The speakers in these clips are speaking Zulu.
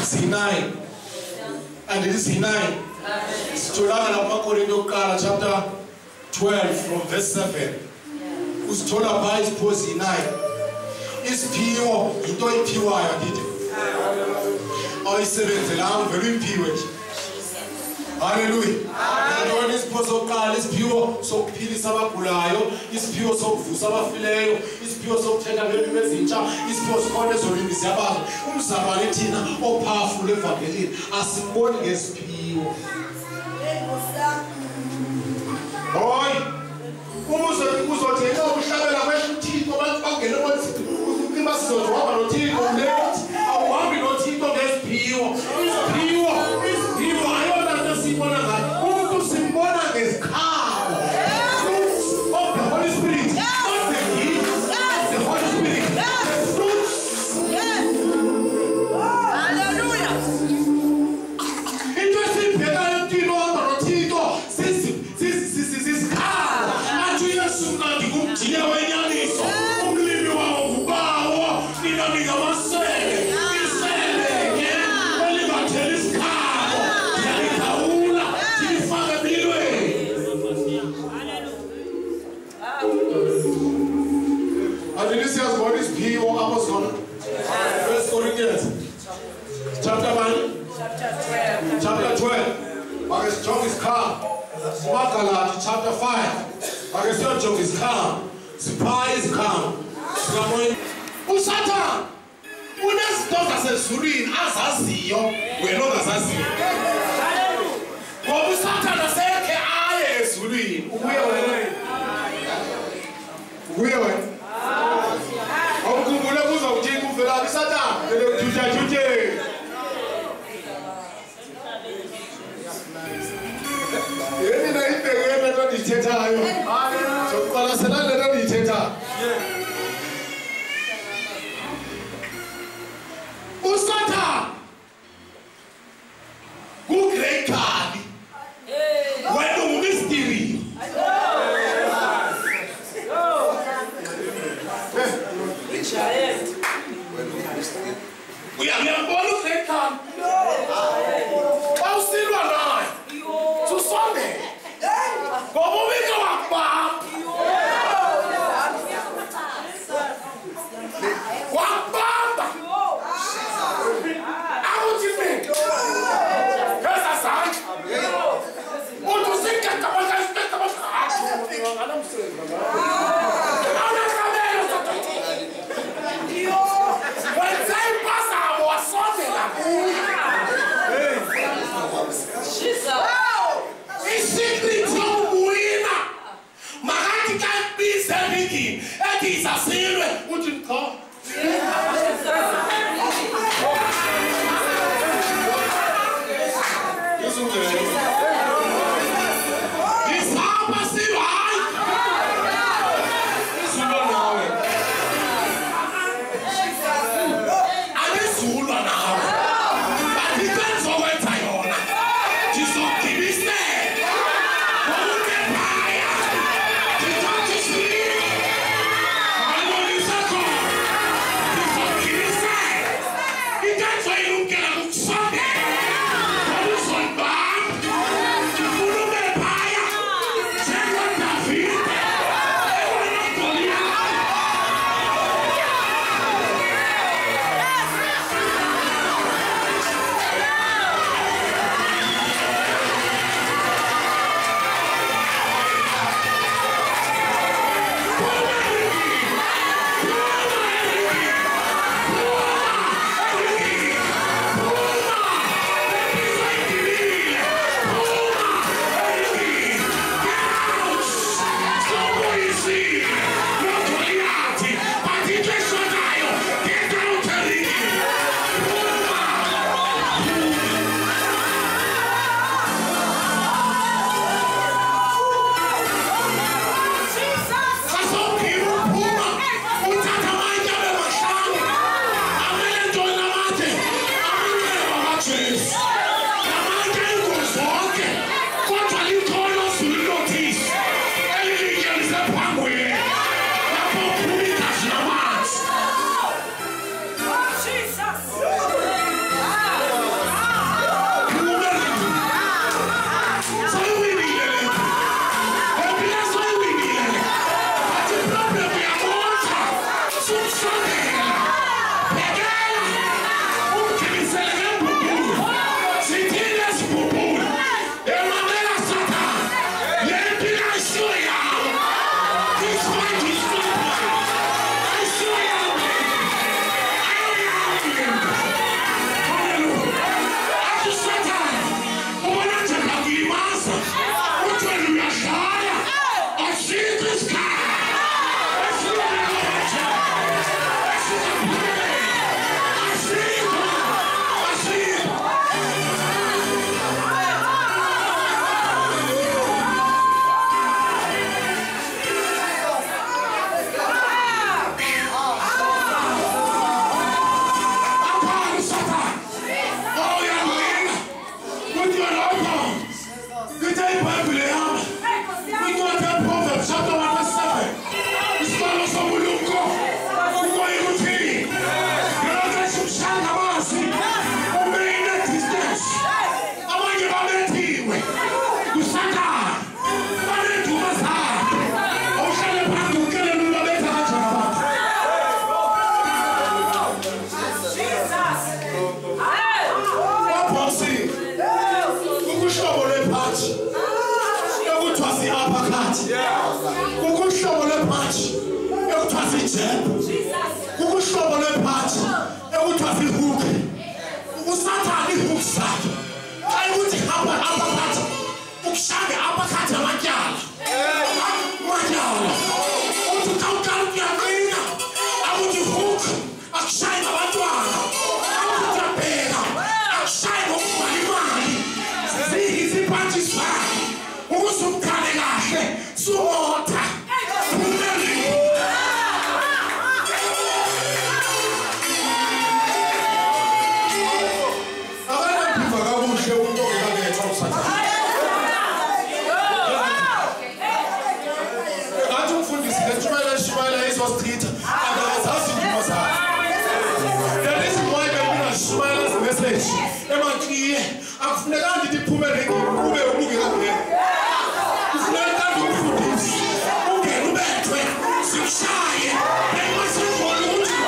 Sinai. And it is Sinai. Chapter 12 from verse 7. Usithola by isipho Sinai. Isiphiwo into iphiwayo ndithi. Awuyisebenzelanga vele imphiwe nje. Hallelujah. Yabona isipho sokuqala, isiphiwo sokuphilisa abagulayo, isiphiwo sokuvusa abafileyo, isiphiwo sokuthetha ngelimi ezintsha, isiphiwo sokukhona ezolimi ziyabazo. Umzabane thina opowerful evangelini asiboni ngesiphiwo. Hoy, uzothena ukuhlabela kwesithixo abantu bangena bonke imasizothi waba nothixo ulethi awuhambi nothixo ngesiphiwo. Isiphiwo ayona nto sibona ngayo. Umuntu simbona ngesikhawu. Fruits of the Holy Spirit, not the gift of the Holy Spirit. The fruits. Hallelujah. Into esibhekayo empilo waba nothixo sisikhala. Athi uYesu mnandi kumjika wenyaniso. Umlimi wawo ngubawo. Nina ningamasele. Iseleke. Elingathela isikhawu. Niyalikhawula. Nilifake empilweni. Andini siyazibona isiphiwo apho sona. 1 Corinthians. Chapter 1. Chapter 12. Make sijonge isikhawu. Magalati chapter 5. Make sijonge isikhawu. Siphaye isikhawu. Singamoya. Usathane unezinto zasezulwini azaziyo wena ongazaziyo. Ngoba uSathane asekhe aye ezulwini. Ubuye wena. Awukhumbule kuzawujika uvela uSathane elekujuja. Yeni na ibhekene lento ndiyithethayo. Sokuqalasela lento ndiyithethayo. Usathane ku-great khali wena ungumistiri. Uyambona u-great khali awusilwa naye susondele ngoba ubike wakubamba. jab. Ukuhlobo lephathi ekuthiwa zihook. Ukusatha ihook zakhe. Xa ukuthi hamba phakathi. Ukushaya aphakathi amatyala. Amatyala. Uthi kawuqala ukuyaqina. Awuthi hook. Akushaya abantwana. Awuthi abheka. Akushaya ngokubhala imali. Ziphanthi zakhe. Ukusumkhale kahle. Sumotha. Akufunekanga ukuthi iphumele kube ubungekangena. Kufuneka ukufundisa. Ungena ubethwe sikushaye. Bema sifuna ukuthi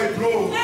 by blow.